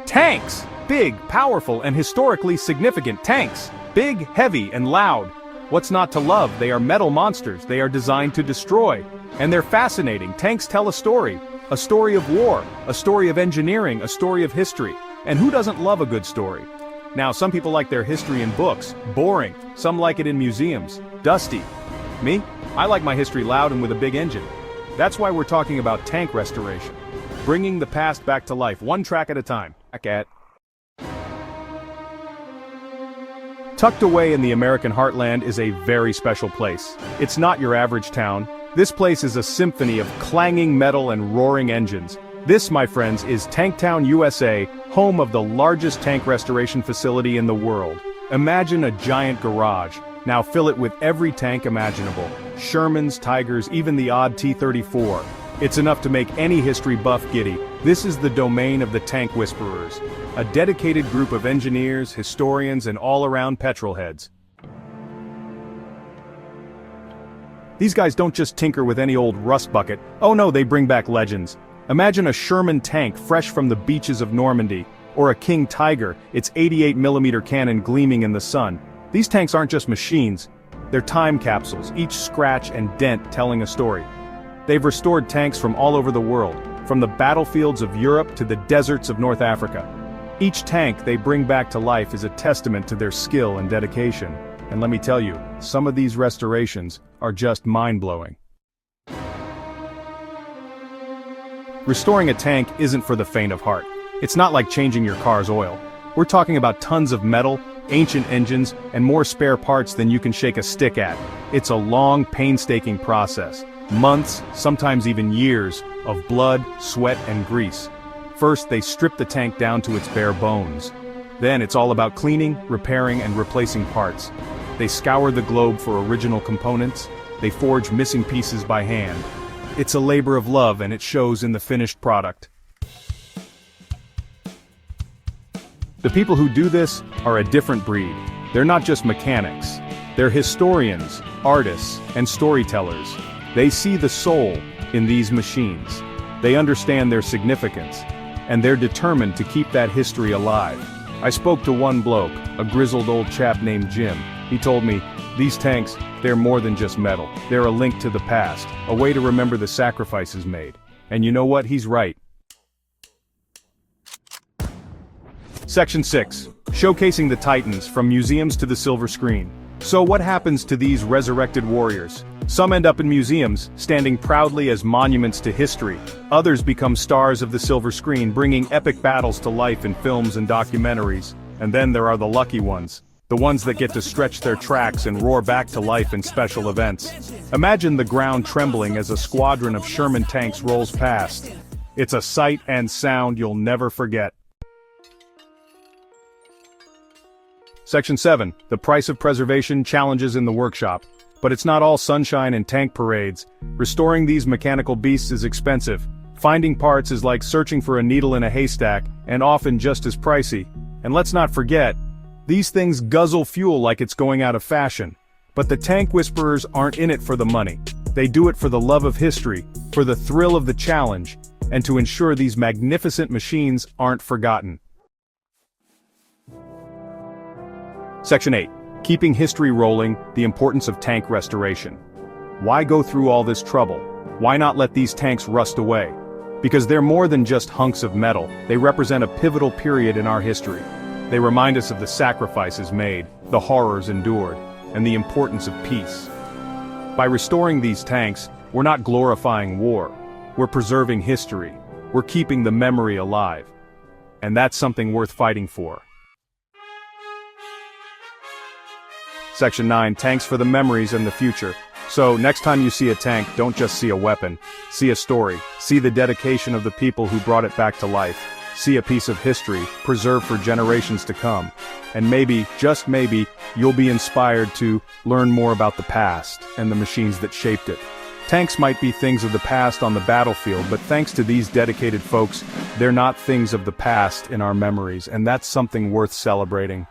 Tanks! Big, powerful, and historically significant tanks. Big, heavy, and loud. What's not to love? They are metal monsters. They are designed to destroy. And they're fascinating. Tanks tell a story. A story of war. A story of engineering. A story of history. And who doesn't love a good story? Now, some people like their history in books. Boring. Some like it in museums. Dusty. Me? I like my history loud and with a big engine. That's why we're talking about tank restoration. Bringing the past back to life, one track at a time. Tucked away in the American heartland is a very special place. It's not your average town. This place is a symphony of clanging metal and roaring engines. This, my friends, is Tanktown, USA, home of the largest tank restoration facility in the world. Imagine a giant garage. Now fill it with every tank imaginable. Shermans, Tigers, even the odd T-34. It's enough to make any history buff giddy. This is the domain of the Tank Whisperers, a dedicated group of engineers, historians, and all-around petrol heads. These guys don't just tinker with any old rust bucket. Oh no, they bring back legends. Imagine a Sherman tank fresh from the beaches of Normandy, or a King Tiger, its 88mm cannon gleaming in the sun. These tanks aren't just machines, they're time capsules, each scratch and dent telling a story. They've restored tanks from all over the world, from the battlefields of Europe to the deserts of North Africa. Each tank they bring back to life is a testament to their skill and dedication. And let me tell you, some of these restorations are just mind-blowing. Restoring a tank isn't for the faint of heart. It's not like changing your car's oil. We're talking about tons of metal, ancient engines, and more spare parts than you can shake a stick at. It's a long, painstaking process. Months, sometimes even years, of blood, sweat, and grease. First, they strip the tank down to its bare bones. Then it's all about cleaning, repairing, and replacing parts. They scour the globe for original components. They forge missing pieces by hand. It's a labor of love, and it shows in the finished product. The people who do this are a different breed. They're not just mechanics. They're historians, artists, and storytellers. They see the soul in these machines. They understand their significance, and they're determined to keep that history alive. I spoke to one bloke, a grizzled old chap named Jim. He told me, these tanks, they're more than just metal. They're a link to the past, a way to remember the sacrifices made. And you know what? He's right. Section 6. Showcasing the Titans, from museums to the silver screen. So what happens to these resurrected warriors? Some end up in museums, standing proudly as monuments to history. Others become stars of the silver screen, bringing epic battles to life in films and documentaries. And then there are the lucky ones. The ones that get to stretch their tracks and roar back to life in special events. Imagine the ground trembling as a squadron of Sherman tanks rolls past. It's a sight and sound you'll never forget. Section 7. The price of preservation, challenges in the workshop. But it's not all sunshine and tank parades. Restoring these mechanical beasts is expensive. Finding parts is like searching for a needle in a haystack, and often just as pricey. And let's not forget, these things guzzle fuel like it's going out of fashion. But the Tank Whisperers aren't in it for the money. They do it for the love of history, for the thrill of the challenge, and to ensure these magnificent machines aren't forgotten. Section 8. Keeping history rolling, the importance of tank restoration. Why go through all this trouble? Why not let these tanks rust away? Because they're more than just hunks of metal. They represent a pivotal period in our history. They remind us of the sacrifices made, the horrors endured, and the importance of peace. By restoring these tanks, we're not glorifying war. We're preserving history. We're keeping the memory alive. And that's something worth fighting for. Section 9. Tanks for the memories and the future. So, next time you see a tank, don't just see a weapon. See a story. See the dedication of the people who brought it back to life. See a piece of history, preserved for generations to come. And maybe, just maybe, you'll be inspired to learn more about the past and the machines that shaped it. Tanks might be things of the past on the battlefield, but thanks to these dedicated folks, they're not things of the past in our memories, and that's something worth celebrating.